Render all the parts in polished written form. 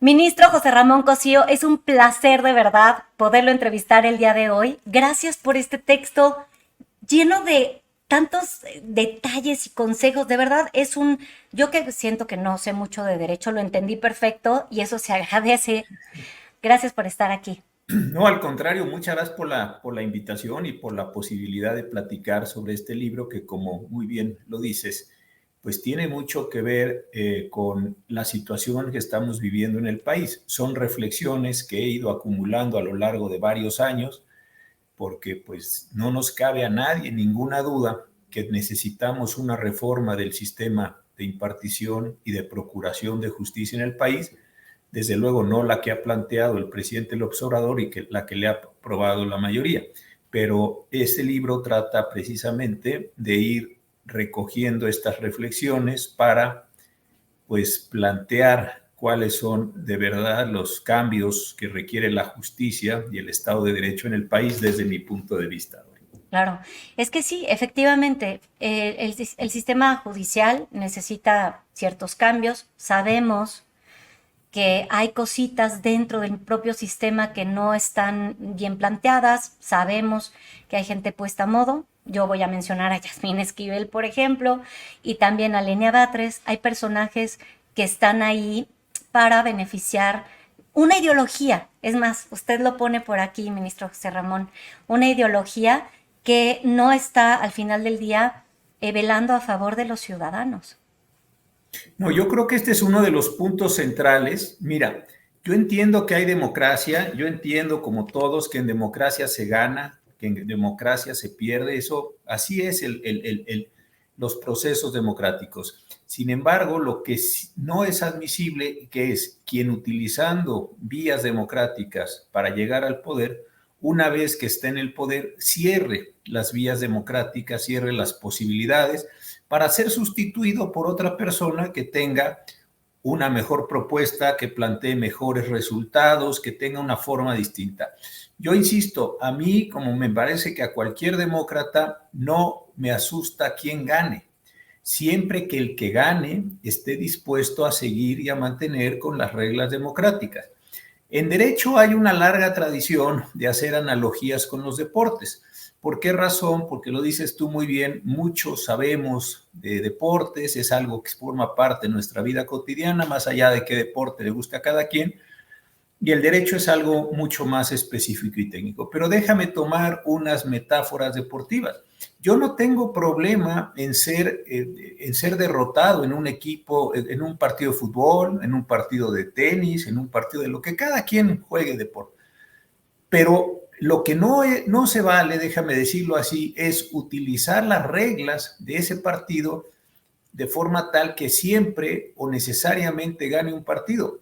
Ministro José Ramón Cosío, es un placer de verdad poderlo entrevistar el día de hoy. Gracias por este texto lleno de tantos detalles y consejos. De verdad, yo que siento que no sé mucho de derecho, lo entendí perfecto y eso se agradece. Gracias por estar aquí. No, al contrario, muchas gracias por la invitación y por la posibilidad de platicar sobre este libro que, como muy bien lo dices, pues tiene mucho que ver con la situación que estamos viviendo en el país. Son reflexiones que he ido acumulando a lo largo de varios años, porque pues no nos cabe a nadie ninguna duda que necesitamos una reforma del sistema de impartición y de procuración de justicia en el país, desde luego no la que ha planteado el presidente López Obrador y la que le ha aprobado la mayoría. Pero ese libro trata precisamente de ir recogiendo estas reflexiones para pues plantear cuáles son de verdad los cambios que requiere la justicia y el Estado de Derecho en el país desde mi punto de vista. Claro, es que sí, efectivamente, el sistema judicial necesita ciertos cambios. Sabemos que hay cositas dentro del propio sistema que no están bien planteadas. Sabemos que hay gente puesta a modo. Yo voy a mencionar a Yasmín Esquivel, por ejemplo, y también a Lenia Batres. Hay personajes que están ahí para beneficiar una ideología. Es más, usted lo pone por aquí, ministro José Ramón, una ideología que no está al final del día velando a favor de los ciudadanos. No, yo creo que este es uno de los puntos centrales. Mira, yo entiendo que hay democracia, yo entiendo como todos que en democracia se gana, que en democracia se pierde, eso así es los procesos democráticos. Sin embargo, lo que no es admisible, que es quien utilizando vías democráticas para llegar al poder, una vez que esté en el poder, cierre las vías democráticas, cierre las posibilidades para ser sustituido por otra persona que tenga una mejor propuesta, que plantee mejores resultados, que tenga una forma distinta. Yo insisto, a mí, como me parece que a cualquier demócrata, no me asusta quién gane, siempre que el que gane esté dispuesto a seguir y a mantener con las reglas democráticas. En derecho hay una larga tradición de hacer analogías con los deportes. ¿Por qué razón? Porque lo dices tú muy bien, muchos sabemos de deportes, es algo que forma parte de nuestra vida cotidiana, más allá de qué deporte le gusta a cada quien, y el derecho es algo mucho más específico y técnico. Pero déjame tomar unas metáforas deportivas. Yo no tengo problema en ser derrotado en un equipo, en un partido de fútbol, en un partido de tenis, en un partido de lo que cada quien juegue deporte. Pero lo que no se vale, déjame decirlo así, es utilizar las reglas de ese partido de forma tal que siempre o necesariamente gane un partido,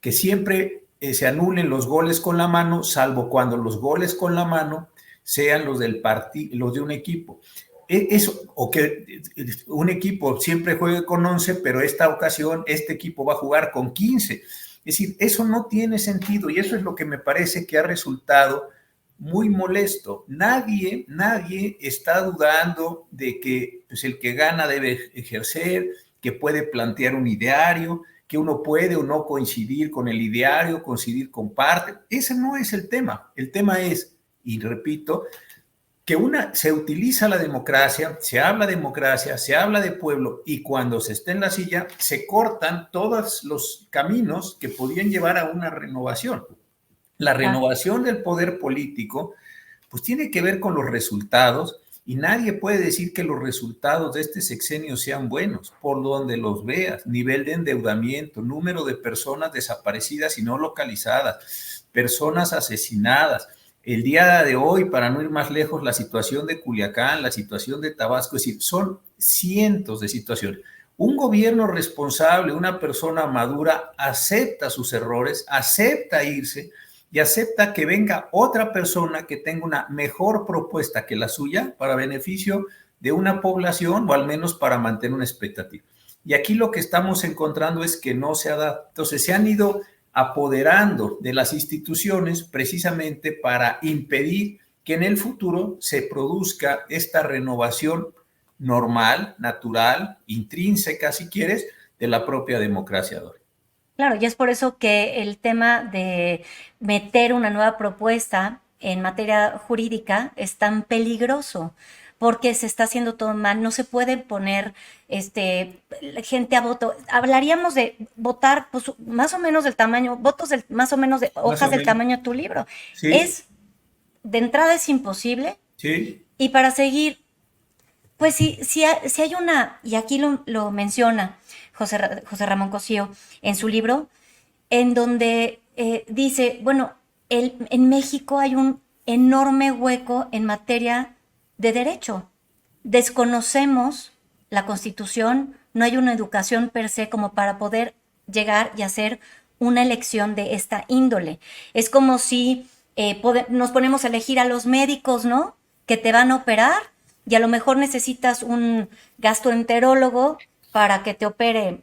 que siempre se anulen los goles con la mano, salvo cuando los goles con la mano sean los de un equipo. Eso, o que un equipo siempre juegue con 11, pero esta ocasión este equipo va a jugar con 15. Es decir, eso no tiene sentido y eso es lo que me parece que ha resultado muy molesto. Nadie está dudando de que pues, el que gana debe ejercer, que puede plantear un ideario, que uno puede o no coincidir con el ideario, coincidir con parte. Ese no es el tema. El tema es, y repito, que se utiliza la democracia, se habla de pueblo y cuando se está en la silla se cortan todos los caminos que podían llevar a una renovación. La Ah, renovación del poder político pues tiene que ver con los resultados y nadie puede decir que los resultados de este sexenio sean buenos, por donde los veas, nivel de endeudamiento, número de personas desaparecidas y no localizadas, personas asesinadas. El día de hoy, para no ir más lejos, la situación de Culiacán, la situación de Tabasco, es decir, son cientos de situaciones. Un gobierno responsable, una persona madura, acepta sus errores, acepta irse, y acepta que venga otra persona que tenga una mejor propuesta que la suya para beneficio de una población o al menos para mantener una expectativa. Y aquí lo que estamos encontrando es que no se ha dado. Entonces se han ido apoderando de las instituciones precisamente para impedir que en el futuro se produzca esta renovación normal, natural, intrínseca, si quieres, de la propia democracia. Claro, y es por eso que el tema de meter una nueva propuesta en materia jurídica es tan peligroso, porque se está haciendo todo mal, no se puede poner gente a voto. Hablaríamos de votar pues, más o menos del tamaño, votos más o menos de Más hojas o del menos. tamaño de tu libro. Sí, Es, de entrada es imposible, sí, y para seguir pues sí, sí hay una, y aquí lo menciona José Ramón Cosío en su libro, en donde dice, bueno, en México hay un enorme hueco en materia de derecho. Desconocemos la Constitución, no hay una educación per se como para poder llegar y hacer una elección de esta índole. Es como si nos ponemos a elegir a los médicos, ¿no? Que te van a operar y a lo mejor necesitas un gastroenterólogo para que te opere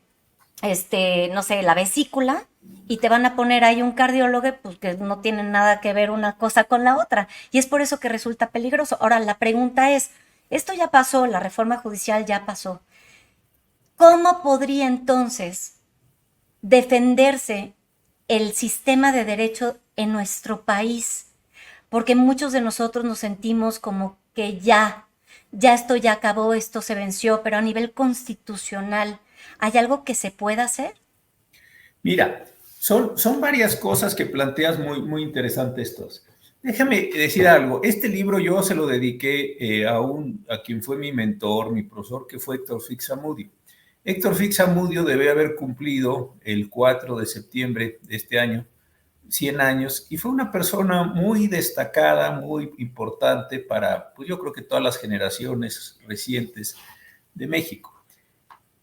no sé, la vesícula, y te van a poner ahí un cardiólogo, pues que no tienen nada que ver una cosa con la otra. Y es por eso que resulta peligroso. Ahora, la pregunta es, esto ya pasó, la reforma judicial ya pasó. ¿Cómo podría entonces defenderse el sistema de derecho en nuestro país? Porque muchos de nosotros nos sentimos como que ya esto ya acabó, esto se venció, pero a nivel constitucional, ¿hay algo que se pueda hacer? mira, son varias cosas que planteas muy interesantes estos. Déjame decir algo, este libro yo se lo dediqué a quien fue mi mentor, mi profesor, que fue Héctor Fixamudio. Héctor Fixamudio debe haber cumplido el 4 de septiembre de este año 100 años y fue una persona muy destacada, muy importante para, pues yo creo que todas las generaciones recientes de México.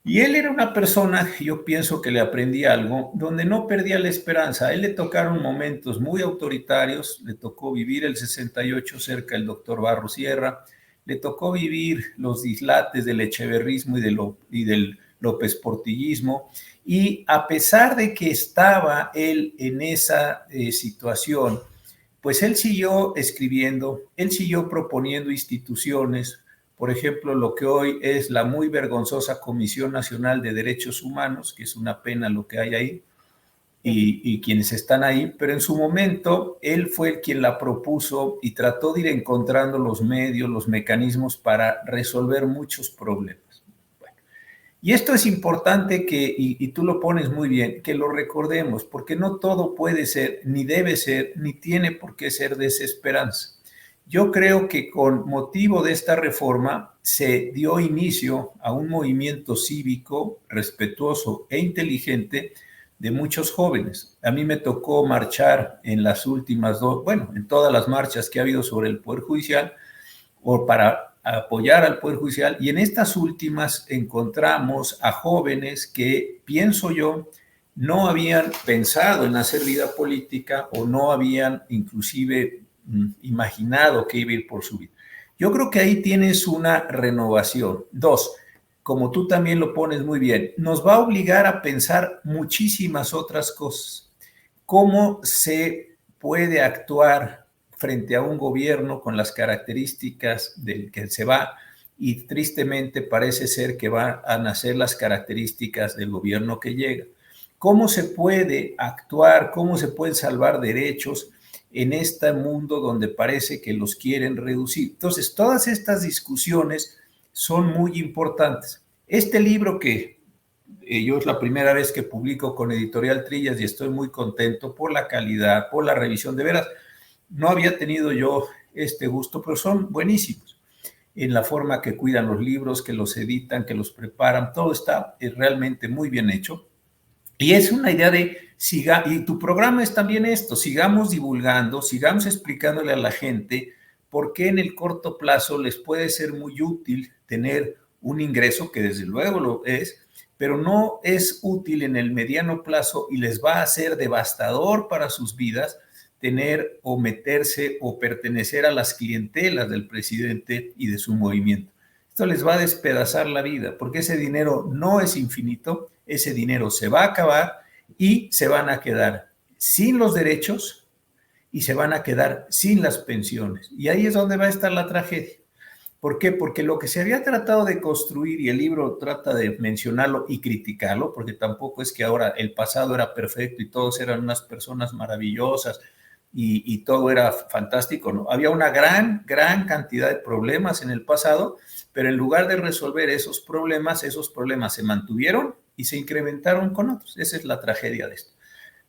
Y él era una persona, yo pienso que le aprendí algo, donde no perdía la esperanza. A él le tocaron momentos muy autoritarios, le tocó vivir el 68 cerca del doctor Barro Sierra, le tocó vivir los dislates del echeverrismo y del López Portillismo, y a pesar de que estaba él en esa situación, pues él siguió escribiendo, él siguió proponiendo instituciones, por ejemplo, lo que hoy es la muy vergonzosa Comisión Nacional de Derechos Humanos, que es una pena lo que hay ahí, y quienes están ahí, pero en su momento él fue el quien la propuso y trató de ir encontrando los medios, los mecanismos para resolver muchos problemas. Bueno, y esto es importante y tú lo pones muy bien, que lo recordemos, porque no todo puede ser, ni debe ser, ni tiene por qué ser desesperanza. Yo creo que con motivo de esta reforma se dio inicio a un movimiento cívico respetuoso e inteligente de muchos jóvenes. A mí me tocó marchar en las últimas dos, bueno, en todas las marchas que ha habido sobre el Poder Judicial o para apoyar al Poder Judicial, y en estas últimas encontramos a jóvenes que, pienso yo, no habían pensado en hacer vida política o no habían inclusive imaginado que iba a ir por su vida. Yo creo que ahí tienes una renovación. Dos, como tú también lo pones muy bien, nos va a obligar a pensar muchísimas otras cosas. ¿Cómo se puede actuar frente a un gobierno con las características del que se va? Y tristemente parece ser que van a nacer las características del gobierno que llega. ¿Cómo se puede actuar? ¿Cómo se pueden salvar derechos en este mundo donde parece que los quieren reducir? Entonces, todas estas discusiones son muy importantes. Este libro que yo es la primera vez que publico con Editorial Trillas y estoy muy contento por la calidad, por la revisión. De veras, no había tenido yo este gusto, pero son buenísimos en la forma que cuidan los libros, que los editan, que los preparan. Todo está realmente muy bien hecho. Y es una idea de, y tu programa es también esto, sigamos divulgando, sigamos explicándole a la gente por qué en el corto plazo les puede ser muy útil tener un ingreso, que desde luego lo es, pero no es útil en el mediano plazo y les va a ser devastador para sus vidas tener o meterse o pertenecer a las clientelas del presidente y de su movimiento. Esto les va a despedazar la vida, porque ese dinero no es infinito, ese dinero se va a acabar y se van a quedar sin los derechos y se van a quedar sin las pensiones. Y ahí es donde va a estar la tragedia. ¿Por qué? Porque lo que se había tratado de construir, y el libro trata de mencionarlo y criticarlo, porque tampoco es que ahora el pasado era perfecto y todos eran unas personas maravillosas y todo era fantástico, ¿no? Había una gran cantidad de problemas en el pasado, pero en lugar de resolver esos problemas se mantuvieron y se incrementaron con otros. Esa es la tragedia de esto.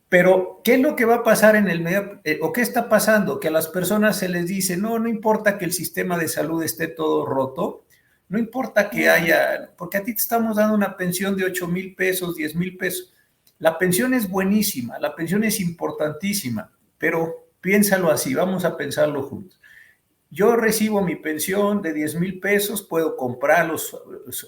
Pero, ¿qué es lo que va a pasar en el medio? ¿O qué está pasando? Que a las personas se les dice, no importa que el sistema de salud esté todo roto, no importa que haya, porque a ti te estamos dando una pensión de 8,000 pesos, 10,000 pesos. La pensión es buenísima, la pensión es importantísima, pero piénsalo así, vamos a pensarlo juntos. Yo recibo mi pensión de 10,000 pesos, puedo comprar los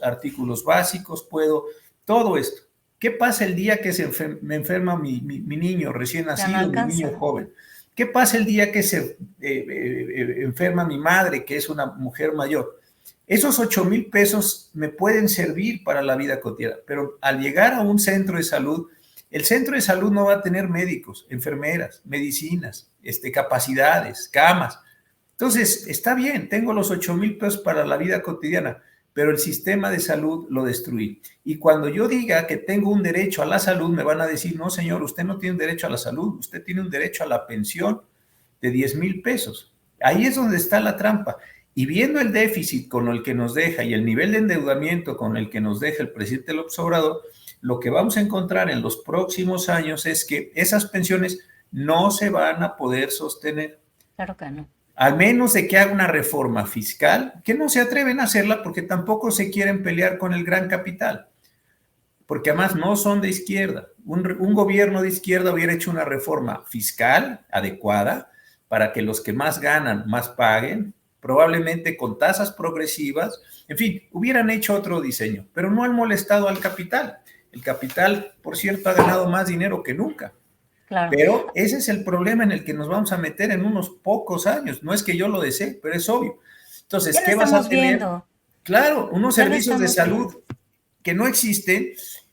artículos básicos, puedo todo esto. ¿Qué pasa el día que me enferma mi niño recién Ya no nacido, mi niño alcanza. joven? ¿Qué pasa el día que se enferma mi madre, que es una mujer mayor? Esos 8,000 pesos me pueden servir para la vida cotidiana, pero al llegar a un centro de salud, el centro de salud no va a tener médicos, enfermeras, medicinas, capacidades, camas. Entonces, está bien, tengo los 8,000 pesos para la vida cotidiana, pero el sistema de salud lo destruí. Y cuando yo diga que tengo un derecho a la salud, me van a decir, no, señor, usted no tiene un derecho a la salud, usted tiene un derecho a la pensión de 10,000 pesos. Ahí es donde está la trampa. Y viendo el déficit con el que nos deja y el nivel de endeudamiento con el que nos deja el presidente López Obrador, lo que vamos a encontrar en los próximos años es que esas pensiones no se van a poder sostener. Claro que no. Al menos de que haga una reforma fiscal, que no se atreven a hacerla porque tampoco se quieren pelear con el gran capital, porque además no son de izquierda. Un gobierno de izquierda hubiera hecho una reforma fiscal adecuada para que los que más ganan más paguen, probablemente con tasas progresivas, en fin, hubieran hecho otro diseño, pero no han molestado al capital. El capital, por cierto, ha ganado más dinero que nunca. Claro. Pero ese es el problema en el que nos vamos a meter en unos pocos años. No es que yo lo desee, pero es obvio. Entonces, Ya lo ¿qué vas a estamos tener? viendo. Claro, unos Ya lo servicios de estamos viendo. salud que no existen,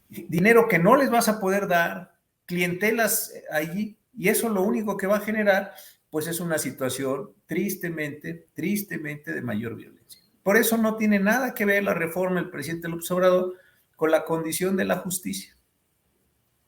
dinero que no les vas a poder dar, clientelas allí, y eso lo único que va a generar, pues es una situación tristemente de mayor violencia. Por eso no tiene nada que ver la reforma del presidente López Obrador con la condición de la justicia.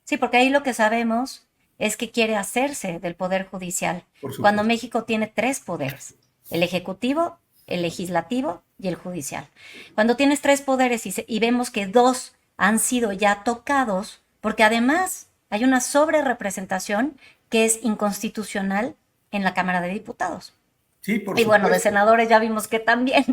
Sí, porque ahí lo que sabemos es que quiere hacerse del Poder Judicial, Por cuando supuesto. México tiene tres poderes, el Ejecutivo, el Legislativo y el Judicial. Cuando tienes tres poderes y vemos que dos han sido ya tocados, porque además hay una sobrerepresentación que es inconstitucional en la Cámara de Diputados. Sí, por Y bueno, de supuesto. senadores ya vimos que también.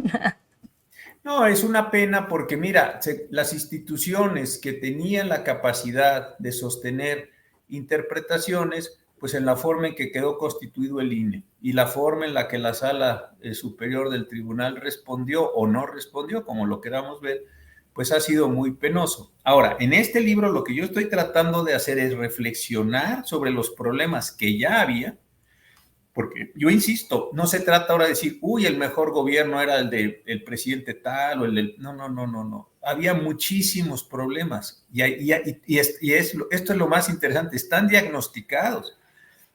No, es una pena porque mira, las instituciones que tenían la capacidad de sostener interpretaciones, pues en la forma en que quedó constituido el INE y la forma en la que la sala superior del tribunal respondió o no respondió, como lo queramos ver, pues ha sido muy penoso. Ahora, en este libro lo que yo estoy tratando de hacer es reflexionar sobre los problemas que ya había, porque yo insisto, no se trata ahora de decir, uy, el mejor gobierno era el del presidente tal o el del... No, no, no, no, no. Había muchísimos problemas esto es lo más interesante, están diagnosticados.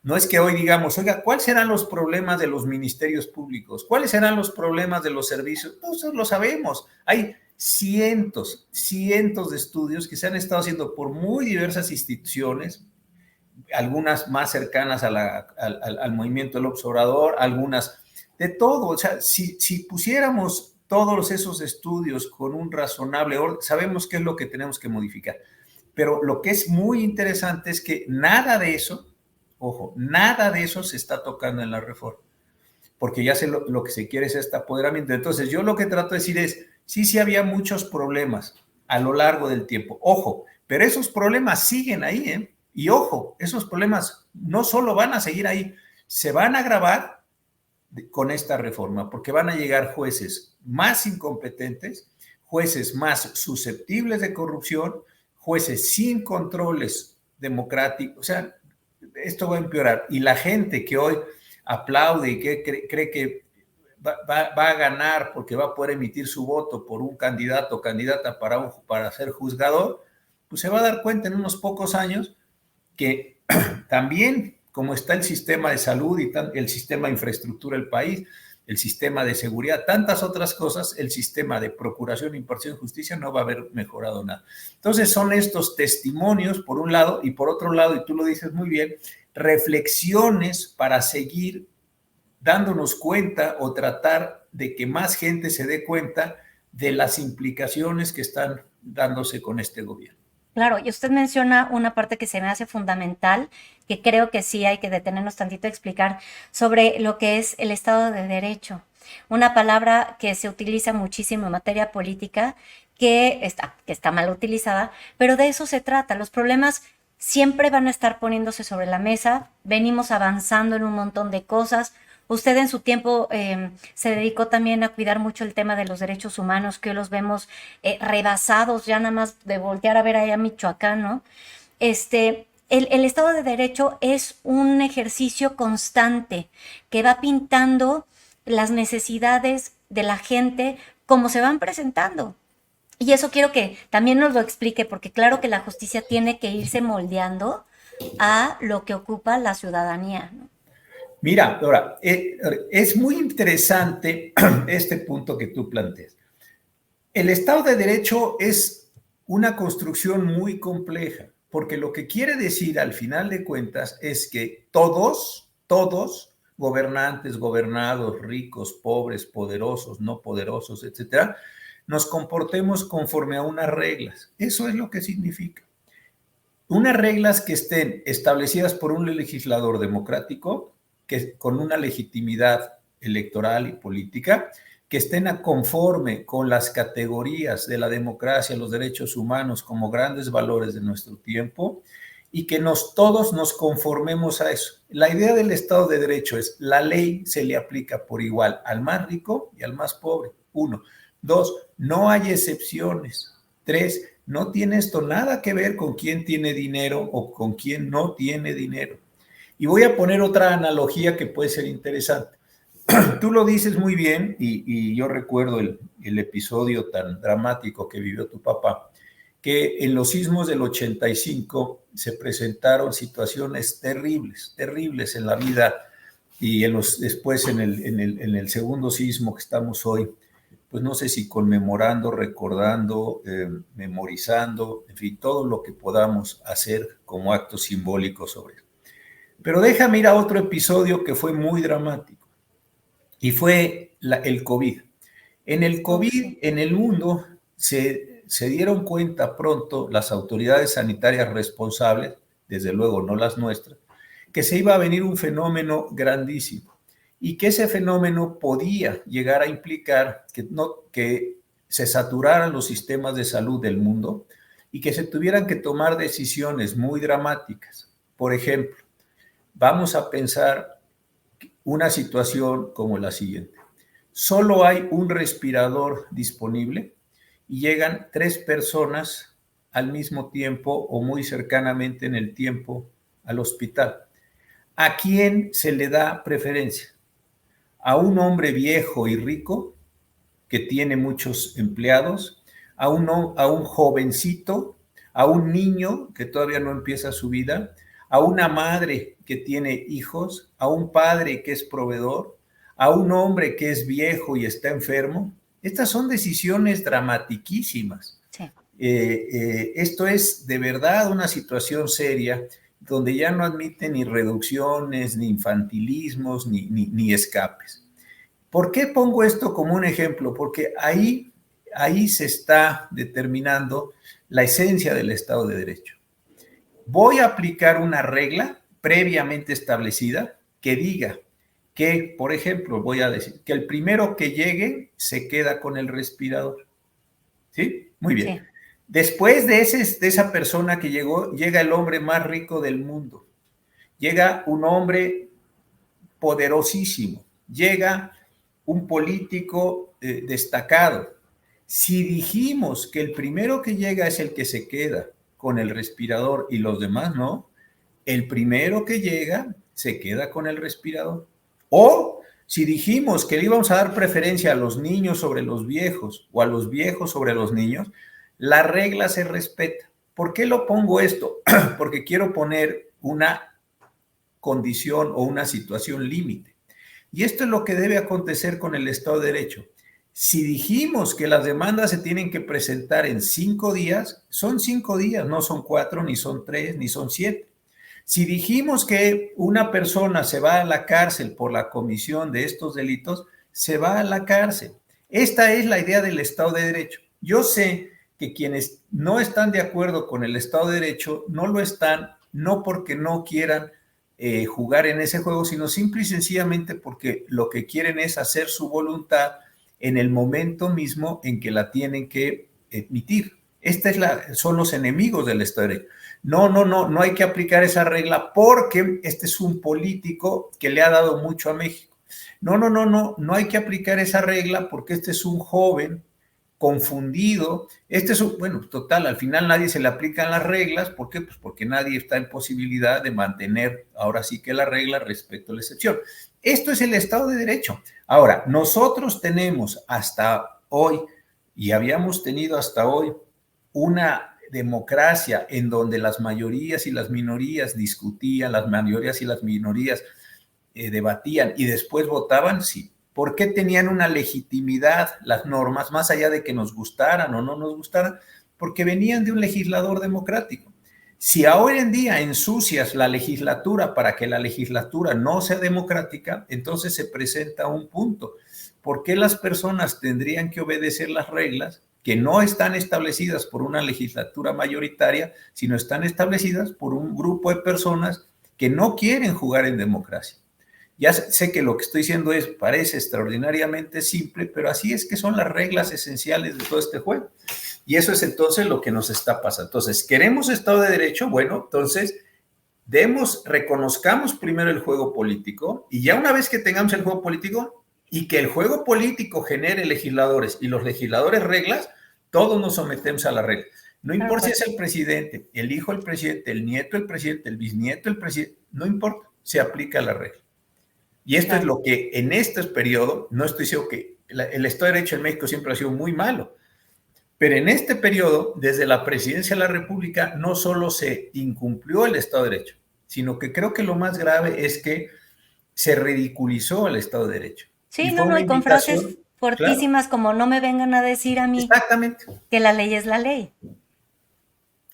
No es que hoy digamos, oiga, ¿cuáles serán los problemas de los ministerios públicos? ¿Cuáles serán los problemas de los servicios? No, eso lo sabemos. Hay cientos de estudios que se han estado haciendo por muy diversas instituciones, algunas más cercanas al movimiento del observador, algunas de todo. O sea, si pusiéramos todos esos estudios con un razonable orden, sabemos qué es lo que tenemos que modificar. Pero lo que es muy interesante es que nada de eso, ojo, nada de eso se está tocando en la reforma, porque ya lo que se quiere es este apoderamiento. Entonces, yo lo que trato de decir es, sí había muchos problemas a lo largo del tiempo, ojo, pero esos problemas siguen ahí, ¿eh? Y ojo, esos problemas no solo van a seguir ahí, se van a agravar con esta reforma, porque van a llegar jueces más incompetentes, jueces más susceptibles de corrupción, jueces sin controles democráticos. O sea, esto va a empeorar. Y la gente que hoy aplaude y que cree que va a ganar porque va a poder emitir su voto por un candidato o candidata para ser juzgador, pues se va a dar cuenta en unos pocos años que también, como está el sistema de salud y el sistema de infraestructura del país, el sistema de seguridad, tantas otras cosas, el sistema de procuración e impartición de justicia no va a haber mejorado nada. Entonces son estos testimonios por un lado y por otro lado, y tú lo dices muy bien, reflexiones para seguir dándonos cuenta o tratar de que más gente se dé cuenta de las implicaciones que están dándose con este gobierno. Claro, y usted menciona una parte que se me hace fundamental, que creo que sí hay que detenernos tantito a explicar sobre lo que es el Estado de Derecho. Una palabra que se utiliza muchísimo en materia política, que está mal utilizada, pero de eso se trata. Los problemas siempre van a estar poniéndose sobre la mesa, venimos avanzando en un montón de cosas. Usted en su tiempo se dedicó también a cuidar mucho el tema de los derechos humanos, que hoy los vemos rebasados, ya nada más de voltear a ver allá a Michoacán, ¿no? El Estado de Derecho es un ejercicio constante que va pintando las necesidades de la gente como se van presentando. Y eso quiero que también nos lo explique, porque claro que la justicia tiene que irse moldeando a lo que ocupa la ciudadanía, ¿no? Mira, Dora, es muy interesante este punto que tú planteas. El Estado de Derecho es una construcción muy compleja, porque lo que quiere decir al final de cuentas es que todos, gobernantes, gobernados, ricos, pobres, poderosos, no poderosos, etcétera, nos comportemos conforme a unas reglas. Eso es lo que significa. Unas reglas que estén establecidas por un legislador democrático, que con una legitimidad electoral y política, que estén a conforme con las categorías de la democracia, los derechos humanos como grandes valores de nuestro tiempo, y que todos nos conformemos a eso. La idea del Estado de Derecho es: la ley se le aplica por igual al más rico y al más pobre. 1. 2. No hay excepciones. 3. No tiene esto nada que ver con quién tiene dinero o con quién no tiene dinero. Y voy a poner otra analogía que puede ser interesante. Tú lo dices muy bien, y yo recuerdo el episodio tan dramático que vivió tu papá, que en los sismos del 85 se presentaron situaciones terribles, terribles en la vida, y después en el segundo sismo que estamos hoy, pues no sé si conmemorando, recordando, memorizando, en fin, todo lo que podamos hacer como acto simbólico sobre eso. Pero déjame ir a otro episodio que fue muy dramático, y fue el COVID. En el COVID, en el mundo, se dieron cuenta pronto las autoridades sanitarias responsables, desde luego no las nuestras, que se iba a venir un fenómeno grandísimo y que ese fenómeno podía llegar a implicar que se saturaran los sistemas de salud del mundo y que se tuvieran que tomar decisiones muy dramáticas. Por ejemplo, vamos a pensar una situación como la siguiente. Solo hay un respirador disponible y llegan 3 personas al mismo tiempo o muy cercanamente en el tiempo al hospital. ¿A quién se le da preferencia? ¿A un hombre viejo y rico que tiene muchos empleados? ¿A un jovencito? ¿A un niño que todavía no empieza su vida? ¿A una madre que tiene hijos? ¿A un padre que es proveedor? ¿A un hombre que es viejo y está enfermo? Estas son decisiones dramatiquísimas. Sí. Esto es de verdad una situación seria donde ya no admite ni reducciones, ni infantilismos, ni escapes. ¿Por qué pongo esto como un ejemplo? Porque ahí se está determinando la esencia del Estado de Derecho. Voy a aplicar una regla previamente establecida que diga que, por ejemplo, voy a decir que el primero que llegue se queda con el respirador. ¿Sí? Muy bien. Sí. Después de esa persona que llegó, llega el hombre más rico del mundo. Llega un hombre poderosísimo. Llega un político destacado. Si dijimos que el primero que llega es el que se queda con el respirador y los demás no, el primero que llega se queda con el respirador. O si dijimos que le íbamos a dar preferencia a los niños sobre los viejos o a los viejos sobre los niños, la regla se respeta. ¿Por qué lo pongo esto? Porque quiero poner una condición o una situación límite. Y esto es lo que debe acontecer con el Estado de Derecho. Si dijimos que las demandas se tienen que presentar en 5 días, son 5 días, no son 4, ni son 3, ni son 7. Si dijimos que una persona se va a la cárcel por la comisión de estos delitos, se va a la cárcel. Esta es la idea del Estado de Derecho. Yo sé que quienes no están de acuerdo con el Estado de Derecho no lo están, no porque no quieran jugar en ese juego, sino simple y sencillamente porque lo que quieren es hacer su voluntad en el momento mismo en que la tienen que emitir. Son los enemigos del Estado de Derecho. No hay que aplicar esa regla porque este es un político que le ha dado mucho a México. No hay que aplicar esa regla porque este es un joven confundido. Bueno, total, al final nadie se le aplican las reglas. ¿Por qué? Pues porque nadie está en posibilidad de mantener ahora sí que la regla respecto a la excepción. Esto es el Estado de Derecho. Ahora, nosotros tenemos hasta hoy, y habíamos tenido hasta hoy, una democracia en donde las mayorías y las minorías discutían, las mayorías y las minorías debatían y después votaban, sí. ¿Por qué tenían una legitimidad las normas, más allá de que nos gustaran o no nos gustaran? Porque venían de un legislador democrático. Si hoy en día ensucias la legislatura para que la legislatura no sea democrática, entonces se presenta un punto. ¿Por qué las personas tendrían que obedecer las reglas que no están establecidas por una legislatura mayoritaria, sino están establecidas por un grupo de personas que no quieren jugar en democracia? Ya sé que lo que estoy diciendo parece extraordinariamente simple, pero así es que son las reglas esenciales de todo este juego. Y eso es entonces lo que nos está pasando. Entonces, ¿queremos Estado de Derecho? Bueno, entonces reconozcamos primero el juego político y ya una vez que tengamos el juego político y que el juego político genere legisladores y los legisladores reglas, todos nos sometemos a la regla. No importa si es el presidente, el hijo del presidente, el nieto del presidente, el bisnieto del presidente, no importa, se aplica la regla. Y esto es lo que en este periodo, no estoy diciendo que el Estado de Derecho en México siempre ha sido muy malo, pero en este periodo, desde la presidencia de la República, no solo se incumplió el Estado de Derecho, sino que creo que lo más grave es que se ridiculizó el Estado de Derecho. Sí, y con frases fuertísimas, claro, como no me vengan a decir a mí exactamente que la ley es la ley.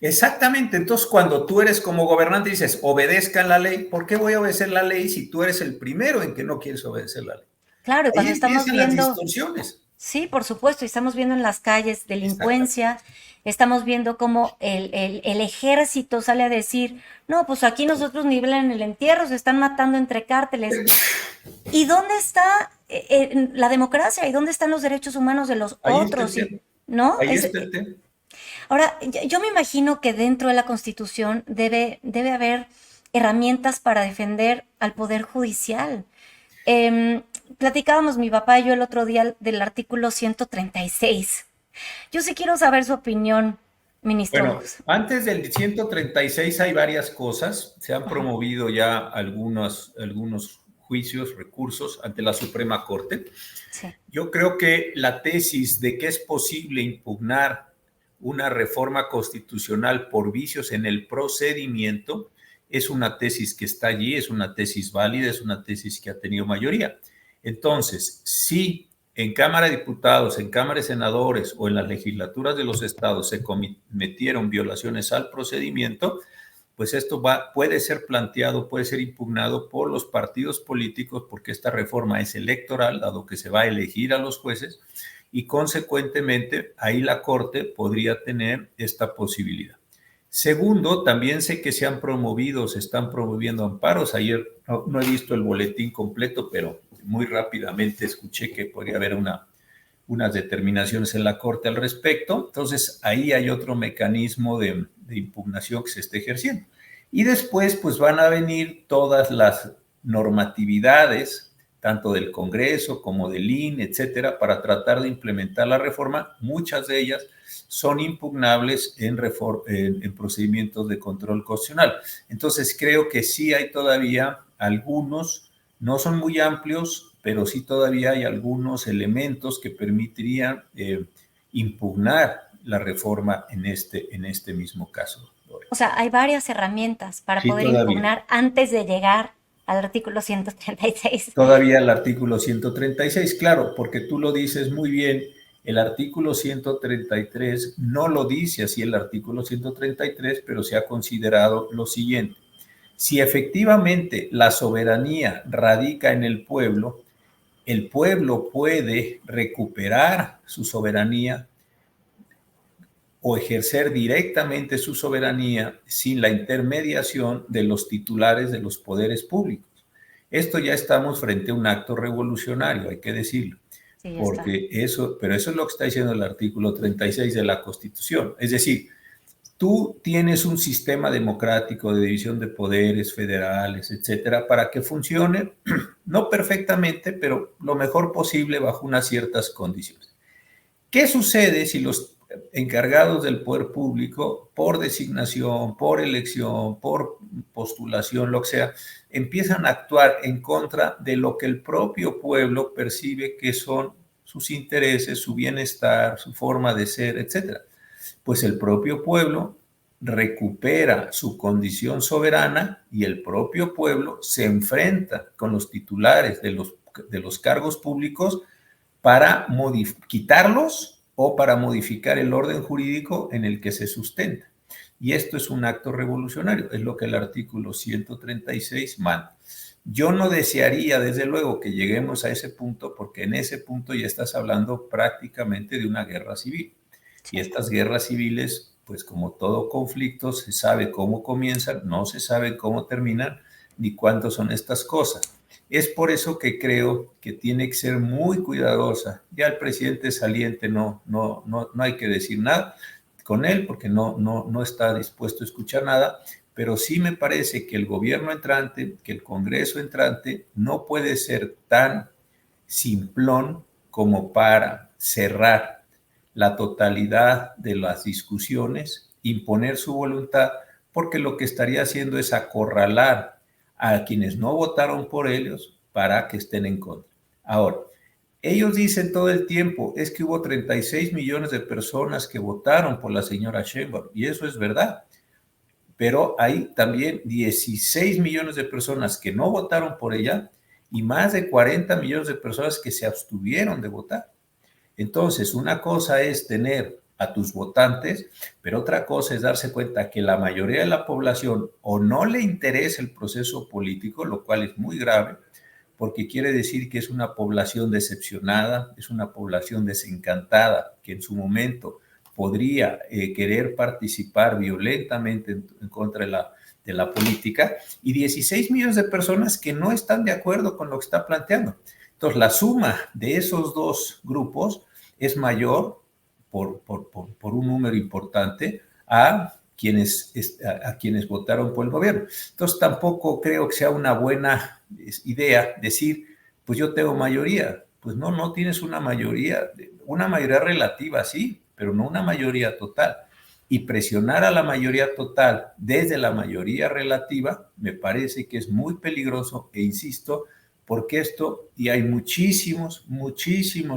Exactamente. Entonces, cuando tú eres como gobernante y dices, obedezcan la ley, ¿por qué voy a obedecer la ley si tú eres el primero en que no quieres obedecer la ley? Claro, y cuando estamos viendo las distorsiones. Sí, por supuesto, y estamos viendo en las calles delincuencia, estamos viendo cómo el ejército sale a decir, no, pues aquí nosotros nivelan el entierro, se están matando entre cárteles. ¿Y dónde está la democracia? ¿Y dónde están los derechos humanos de los otros? ¿No? Ahí está el tema. Ahora, yo me imagino que dentro de la Constitución debe haber herramientas para defender al Poder Judicial. Platicábamos mi papá y yo el otro día del artículo 136. Yo sí quiero saber su opinión, ministro. Bueno, antes del 136 hay varias cosas. Se han promovido ya algunos juicios, recursos ante la Suprema Corte. Sí. Yo creo que la tesis de que es posible impugnar una reforma constitucional por vicios en el procedimiento es una tesis que está allí, es una tesis válida, es una tesis que ha tenido mayoría. Entonces, si en Cámara de Diputados, en Cámara de Senadores o en las legislaturas de los estados se cometieron violaciones al procedimiento, pues esto puede ser planteado, puede ser impugnado por los partidos políticos porque esta reforma es electoral, dado que se va a elegir a los jueces y consecuentemente ahí la Corte podría tener esta posibilidad. Segundo, también sé que se están promoviendo amparos. Ayer no he visto el boletín completo, pero muy rápidamente escuché que podría haber unas determinaciones en la Corte al respecto. Entonces, ahí hay otro mecanismo de impugnación que se está ejerciendo. Y después, pues van a venir todas las normatividades, tanto del Congreso como del INE, etcétera, para tratar de implementar la reforma. Muchas de ellas son impugnables en procedimientos de control constitucional. Entonces, creo que sí hay todavía algunos, no son muy amplios, pero sí todavía hay algunos elementos que permitirían impugnar la reforma en este mismo caso. O sea, hay varias herramientas para poder impugnar antes de llegar al artículo 136. Todavía el artículo 136, claro, porque tú lo dices muy bien, el artículo 133 no lo dice así el artículo 133, pero se ha considerado lo siguiente. Si efectivamente la soberanía radica en el pueblo puede recuperar su soberanía o ejercer directamente su soberanía sin la intermediación de los titulares de los poderes públicos. Esto ya estamos frente a un acto revolucionario, hay que decirlo, Sí, ya está. porque eso, pero eso es lo que está diciendo el artículo 36 de la Constitución. Es decir, tú tienes un sistema democrático de división de poderes federales, etcétera, para que funcione, no perfectamente, pero lo mejor posible bajo unas ciertas condiciones. ¿Qué sucede si los encargados del poder público, por designación, por elección, por postulación, lo que sea, empiezan a actuar en contra de lo que el propio pueblo percibe que son sus intereses, su bienestar, su forma de ser, etcétera? Pues el propio pueblo recupera su condición soberana y el propio pueblo se enfrenta con los titulares de los cargos públicos para quitarlos o para modificar el orden jurídico en el que se sustenta. Y esto es un acto revolucionario, es lo que el artículo 136 manda. Yo no desearía, desde luego, que lleguemos a ese punto, porque en ese punto ya estás hablando prácticamente de una guerra civil. Y Sí. estas guerras civiles, pues como todo conflicto, se sabe cómo comienzan, no se sabe cómo terminan, ni cuánto son estas cosas. Es por eso que creo que tiene que ser muy cuidadosa. Ya el presidente saliente no hay que decir nada con él porque no está dispuesto a escuchar nada, pero sí me parece que el gobierno entrante, que el Congreso entrante no puede ser tan simplón como para cerrar la totalidad de las discusiones, imponer su voluntad, porque lo que estaría haciendo es acorralar a quienes no votaron por ellos para que estén en contra. Ahora, ellos dicen todo el tiempo, es que hubo 36 millones de personas que votaron por la señora Sheinbaum, y eso es verdad, pero hay también 16 millones de personas que no votaron por ella y más de 40 millones de personas que se abstuvieron de votar. Entonces, una cosa es tener a tus votantes, pero otra cosa es darse cuenta que la mayoría de la población o no le interesa el proceso político, lo cual es muy grave, porque quiere decir que es una población decepcionada, es una población desencantada, que en su momento podría querer participar violentamente en contra de la política, y 16 millones de personas que no están de acuerdo con lo que está planteando. Entonces, la suma de esos dos grupos es mayor por un número importante a quienes votaron por el gobierno. Entonces, tampoco creo que sea una buena idea decir, pues yo tengo mayoría. Pues no tienes una mayoría relativa, sí, pero no una mayoría total. Y presionar a la mayoría total desde la mayoría relativa me parece que es muy peligroso e insisto, porque esto, y hay muchísimos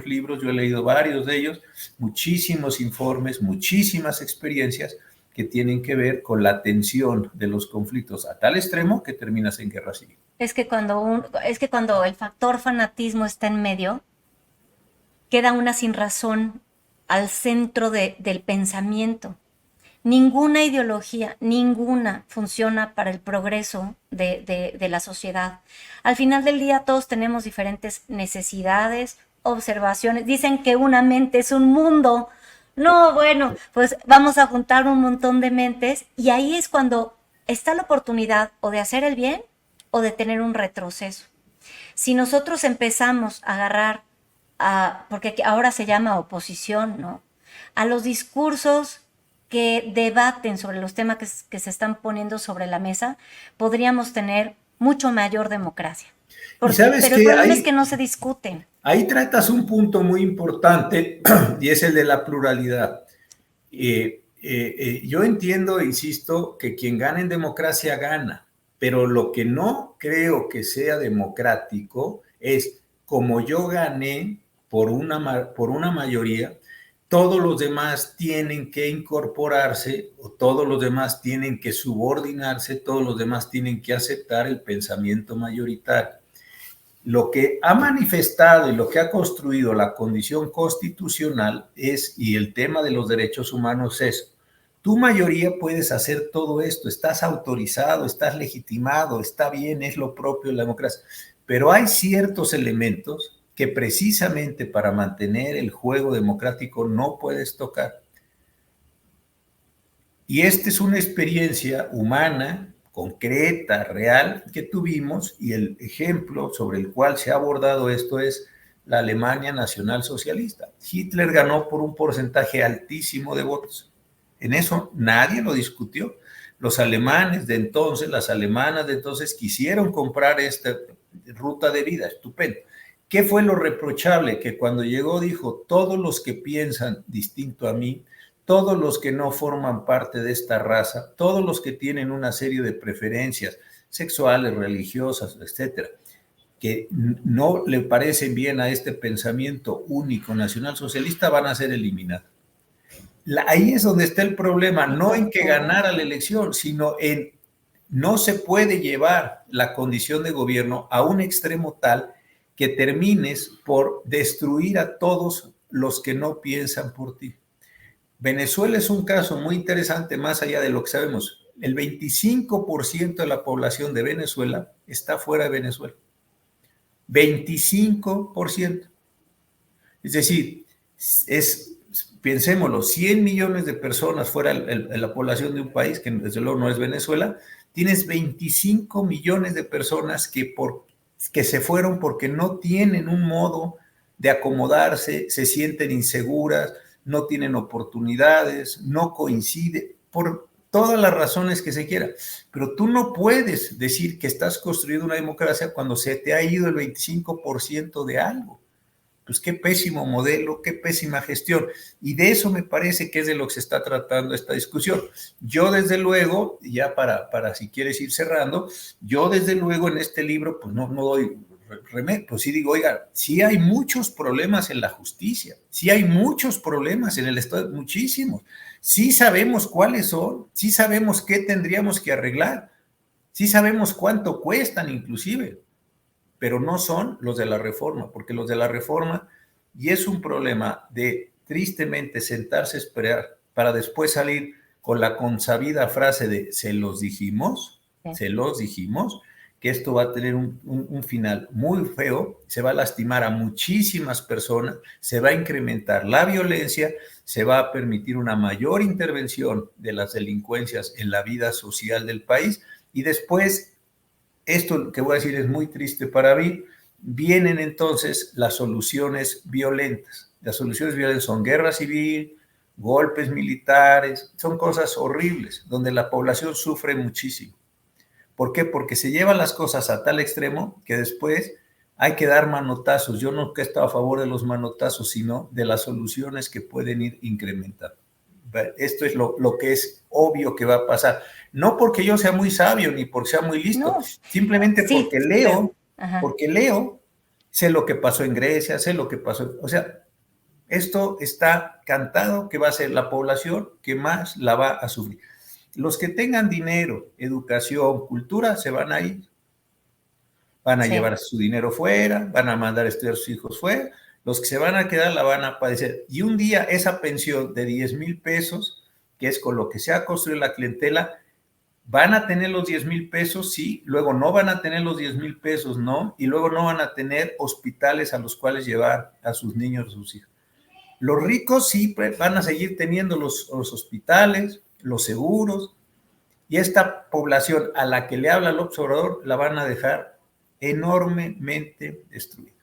libros, yo he leído varios de ellos, muchísimos informes, muchísimas experiencias que tienen que ver con la tensión de los conflictos a tal extremo que terminas en guerra civil. Es que cuando el factor fanatismo está en medio, queda una sin razón al centro del pensamiento. Ninguna ideología, ninguna funciona para el progreso de la sociedad. Al final del día todos tenemos diferentes necesidades, observaciones. Dicen que una mente es un mundo. No, bueno, pues vamos a juntar un montón de mentes y ahí es cuando está la oportunidad o de hacer el bien o de tener un retroceso. Si nosotros empezamos a agarrar, porque ahora se llama oposición, ¿no? A los discursos que debaten sobre los temas que se están poniendo sobre la mesa, podríamos tener mucho mayor democracia. Y sabes Pero el que problema es que no se discuten. ahí tratas un punto muy importante y es el de la pluralidad. Yo entiendo, insisto, que quien gana en democracia gana, pero lo que no creo que sea democrático es como yo gané por una mayoría, todos los demás tienen que incorporarse o todos los demás tienen que subordinarse, todos los demás tienen que aceptar el pensamiento mayoritario. Lo que ha manifestado y lo que ha construido la condición constitucional es, y el tema de los derechos humanos es, tu mayoría puedes hacer todo esto, estás autorizado, estás legitimado, está bien, es lo propio de la democracia, pero hay ciertos elementos que precisamente para mantener el juego democrático no puedes tocar. Y esta es una experiencia humana, concreta, real, que tuvimos, y el ejemplo sobre el cual se ha abordado esto es la Alemania nacionalsocialista. Hitler ganó por un porcentaje altísimo de votos. En eso nadie lo discutió. Los alemanes de entonces, las alemanas de entonces quisieron comprar esta ruta de vida, estupendo. ¿Qué fue lo reprochable? Que cuando llegó dijo, todos los que piensan distinto a mí, todos los que no forman parte de esta raza, todos los que tienen una serie de preferencias sexuales, religiosas, etcétera, que no le parecen bien a este pensamiento único nacional socialista, van a ser eliminados. Ahí es donde está el problema, no en que ganara la elección, sino en no se puede llevar la condición de gobierno a un extremo tal que termines por destruir a todos los que no piensan por ti. Venezuela es un caso muy interesante, más allá de lo que sabemos. El 25% de la población de Venezuela está fuera de Venezuela. 25%. Es decir, pensémoslo, 100 millones de personas fuera de la población de un país, que desde luego no es Venezuela, tienes 25 millones de personas que se fueron porque no tienen un modo de acomodarse, se sienten inseguras, no tienen oportunidades, no coincide, por todas las razones que se quiera. Pero tú no puedes decir que estás construyendo una democracia cuando se te ha ido el 25% de algo. Pues qué pésimo modelo, qué pésima gestión. Y de eso me parece que es de lo que se está tratando esta discusión. Yo desde luego, ya para si quieres ir cerrando, yo desde luego en este libro pues no doy remedio, pues sí digo, oiga, sí hay muchos problemas en la justicia, sí hay muchos problemas en el Estado, muchísimos. Sí sabemos cuáles son, sí sabemos qué tendríamos que arreglar, sí sabemos cuánto cuestan inclusive, pero no son los de la reforma, porque los de la reforma, y es un problema de tristemente sentarse a esperar para después salir con la consabida frase de se los dijimos, que esto va a tener un final muy feo, se va a lastimar a muchísimas personas, se va a incrementar la violencia, se va a permitir una mayor intervención de las delincuencias en la vida social del país y después esto que voy a decir es muy triste para mí, vienen entonces las soluciones violentas. Las soluciones violentas son guerra civil, golpes militares, son cosas horribles, donde la población sufre muchísimo. ¿Por qué? Porque se llevan las cosas a tal extremo que después hay que dar manotazos. Yo no he estado a favor de los manotazos, sino de las soluciones que pueden ir incrementando. Esto es lo que es obvio que va a pasar. No porque yo sea muy sabio ni porque sea muy listo, No, simplemente sí, porque leo, sé lo que pasó en Grecia, sé lo que pasó. O sea, esto está cantado que va a ser la población que más la va a sufrir. Los que tengan dinero, educación, cultura, se van a ir. Van a sí. llevar su dinero fuera, van a mandar a estudiar a sus hijos fuera. Los que se van a quedar la van a padecer. Y un día esa pensión de 10,000 pesos, que es con lo que se ha construido la clientela, van a tener los 10,000 pesos, sí, luego no van a tener los 10,000 pesos, no, y luego no van a tener hospitales a los cuales llevar a sus niños, a sus hijos. Los ricos sí van a seguir teniendo los hospitales, los seguros, y esta población a la que le habla el observador la van a dejar enormemente destruida.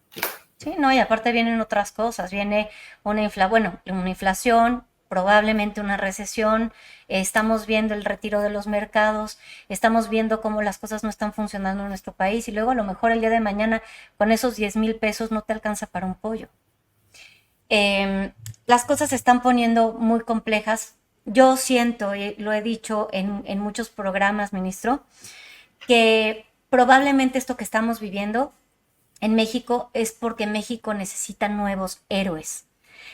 Sí, no, y aparte vienen otras cosas, viene una inflación, probablemente una recesión, estamos viendo el retiro de los mercados, estamos viendo cómo las cosas no están funcionando en nuestro país y luego a lo mejor el día de mañana con esos 10,000 pesos no te alcanza para un pollo. Las cosas se están poniendo muy complejas. Yo siento, y lo he dicho en muchos programas, ministro, que probablemente esto que estamos viviendo en México es porque México necesita nuevos héroes.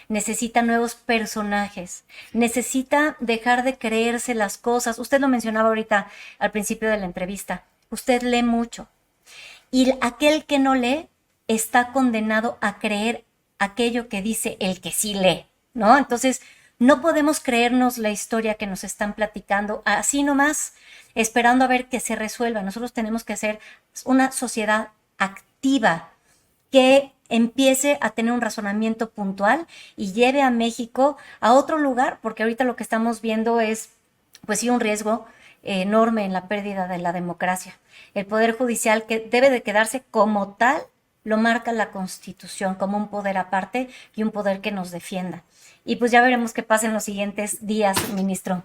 necesita nuevos personajes, necesita dejar de creerse las cosas. Usted lo mencionaba ahorita al principio de la entrevista. Usted lee mucho y aquel que no lee está condenado a creer aquello que dice el que sí lee, ¿no? Entonces, no podemos creernos la historia que nos están platicando así nomás, esperando a ver que se resuelva. Nosotros tenemos que ser una sociedad activa que empiece a tener un razonamiento puntual y lleve a México a otro lugar, porque ahorita lo que estamos viendo es, pues sí, un riesgo enorme en la pérdida de la democracia. El Poder Judicial, que debe de quedarse como tal, lo marca la Constitución como un poder aparte y un poder que nos defienda. Y pues ya veremos qué pasa en los siguientes días, ministro.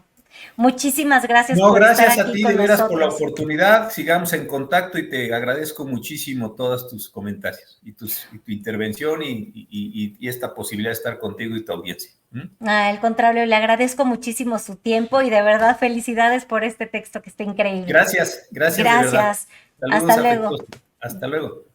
Muchísimas gracias No, por estar gracias a aquí ti de con veras por la nosotros. oportunidad. Sigamos en contacto y te agradezco muchísimo todos tus comentarios y tu intervención y esta posibilidad de estar contigo y tu audiencia. Al contrario, le agradezco muchísimo su tiempo y de verdad felicidades por este texto que está increíble. Gracias, gracias de verdad. Gracias. Hasta Saludos luego. afectuosos. Hasta luego.